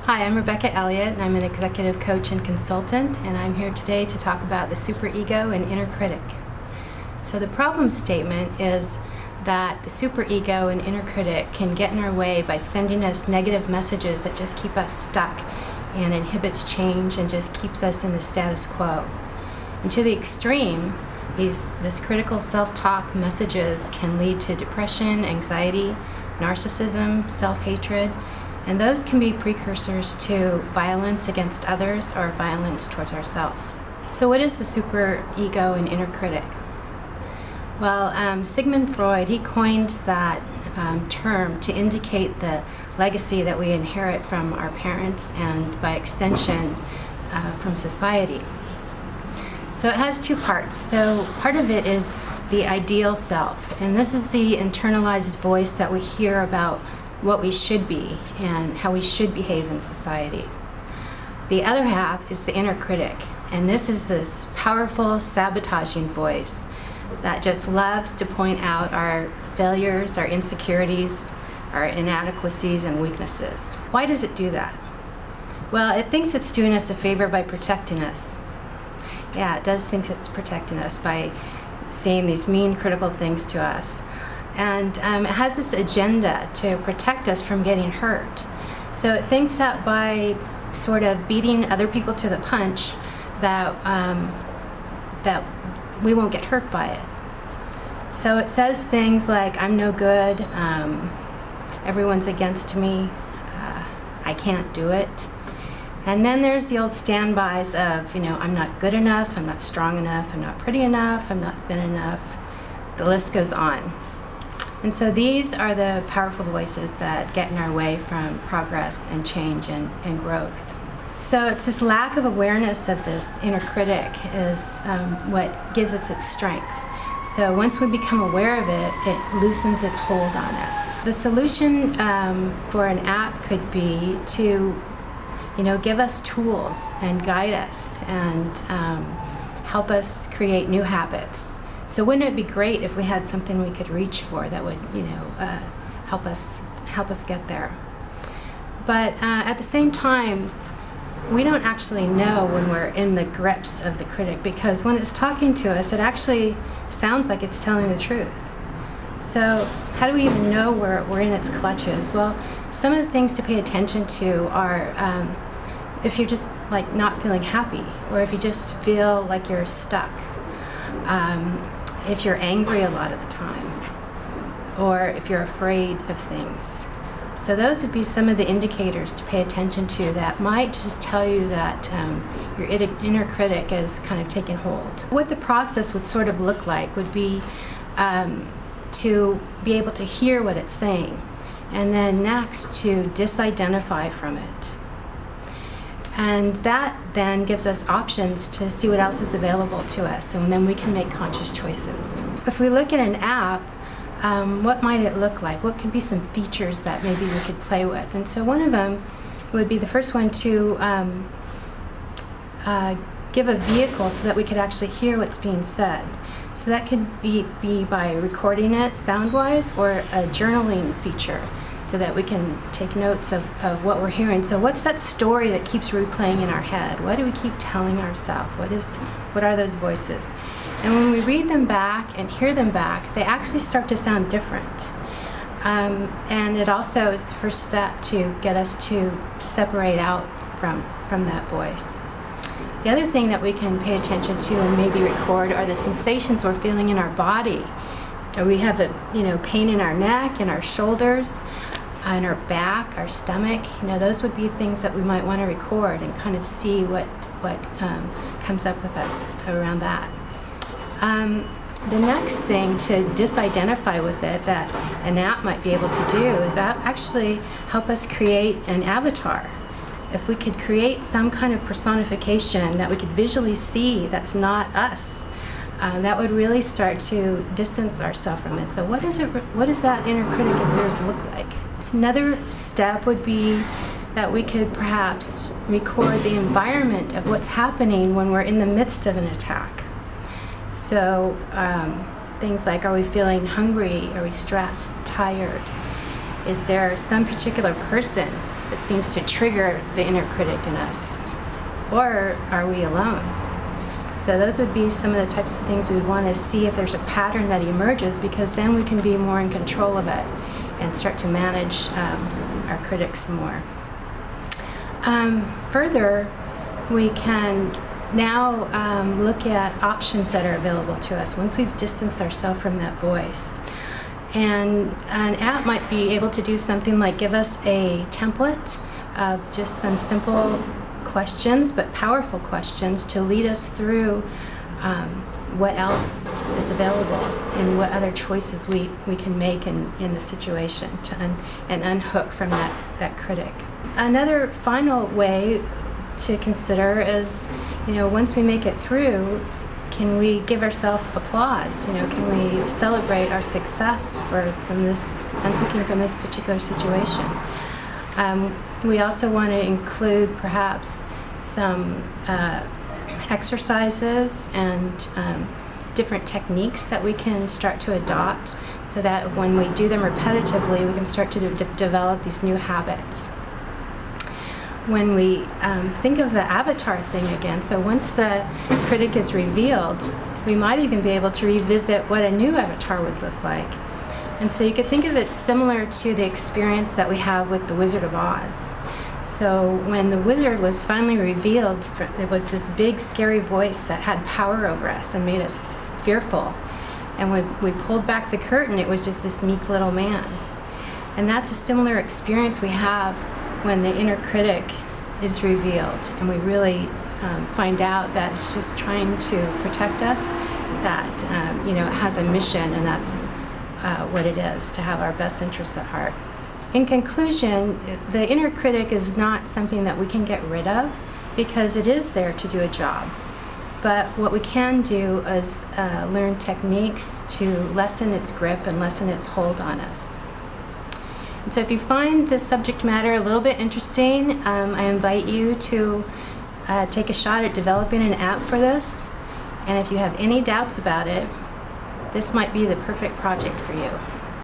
Hi, I'm Rebecca Elliott, and I'm an executive coach and consultant, and I'm here today to talk about the superego and inner critic. So the problem statement is that the superego and inner critic can get in our way by sending us negative messages that just keep us stuck and inhibits change and just keeps us in the status quo. And to the extreme, this critical self-talk messages can lead to depression, anxiety, narcissism, self-hatred, and those can be precursors to violence against others or violence towards ourselves. So what is the superego and inner critic? Well, Sigmund Freud, he coined that term to indicate the legacy that we inherit from our parents and by extension from society. So it has two parts. So part of it is the ideal self, and this is the internalized voice that we hear about what we should be and how we should behave in society. The other half is the inner critic, and this is this powerful sabotaging voice that just loves to point out our failures, our insecurities, our inadequacies and weaknesses. Why does it do that? Well, it thinks it's doing us a favor by protecting us. Yeah, it does think it's protecting us by saying these mean, critical things to us. And it has this agenda to protect us from getting hurt. So it thinks that by sort of beating other people to the punch, that we won't get hurt by it. So it says things like, I'm no good, everyone's against me, I can't do it. And then there's the old standbys of, I'm not good enough, I'm not strong enough, I'm not pretty enough, I'm not thin enough. The list goes on. And so these are the powerful voices that get in our way from progress and change and growth. So it's this lack of awareness of this inner critic is what gives it its strength. So once we become aware of it, it loosens its hold on us. The solution for an app could be to give us tools and guide us and help us create new habits. So wouldn't it be great if we had something we could reach for that would, help us get there? But at the same time, we don't actually know when we're in the grips of the critic, because when it's talking to us, it actually sounds like it's telling the truth. So how do we even know we're in its clutches? Well, some of the things to pay attention to are if you're just not feeling happy, or if you just feel like you're stuck. If you're angry a lot of the time, or if you're afraid of things. So those would be some of the indicators to pay attention to that might just tell you that your inner critic is kind of taking hold. What the process would sort of look like would be to be able to hear what it's saying, and then next to disidentify from it. And that then gives us options to see what else is available to us, and then we can make conscious choices. If we look at an app, what might it look like? What could be some features that maybe we could play with? And so one of them would be the first one to give a vehicle so that we could actually hear what's being said. So that could be by recording it sound-wise, or a journaling feature, so that we can take notes of what we're hearing. So what's that story that keeps replaying in our head? What do we keep telling ourselves? What are those voices? And when we read them back and hear them back, they actually start to sound different. And it also is the first step to get us to separate out from that voice. The other thing that we can pay attention to and maybe record are the sensations we're feeling in our body. We have pain in our neck, in our shoulders, in our back, our stomach. Those would be things that we might want to record and kind of see what comes up with us around that. The next thing to disidentify with it that an app might be able to do is actually help us create an avatar. If we could create some kind of personification that we could visually see that's not us, that would really start to distance ourselves from it. So what does that inner critic of yours look like? Another step would be that we could perhaps record the environment of what's happening when we're in the midst of an attack. So things like, are we feeling hungry? Are we stressed, tired? Is there some particular person that seems to trigger the inner critic in us? Or are we alone? So those would be some of the types of things we would want to see if there's a pattern that emerges, because then we can be more in control of it and start to manage our critics more. Further, we can now look at options that are available to us once we've distanced ourselves from that voice. And an app might be able to do something like give us a template of just some simple questions, but powerful questions, to lead us through what else is available and what other choices we can make in the situation and unhook from that critic. Another final way to consider is, once we make it through, can we give ourselves applause? Can we celebrate our success from this unhooking from this particular situation? We also want to include perhaps some exercises and different techniques that we can start to adopt, so that when we do them repetitively, we can start to develop these new habits. When we think of the avatar thing again, so once the critic is revealed, we might even be able to revisit what a new avatar would look like. And so you could think of it similar to the experience that we have with the Wizard of Oz. So when the wizard was finally revealed, it was this big, scary voice that had power over us and made us fearful. And when we pulled back the curtain, it was just this meek little man. And that's a similar experience we have when the inner critic is revealed, and we really find out that it's just trying to protect us, that it has a mission, and that's what it is, to have our best interests at heart. In conclusion, the inner critic is not something that we can get rid of, because it is there to do a job. But what we can do is learn techniques to lessen its grip and lessen its hold on us. And so if you find this subject matter a little bit interesting, I invite you to take a shot at developing an app for this. And if you have any doubts about it, this might be the perfect project for you.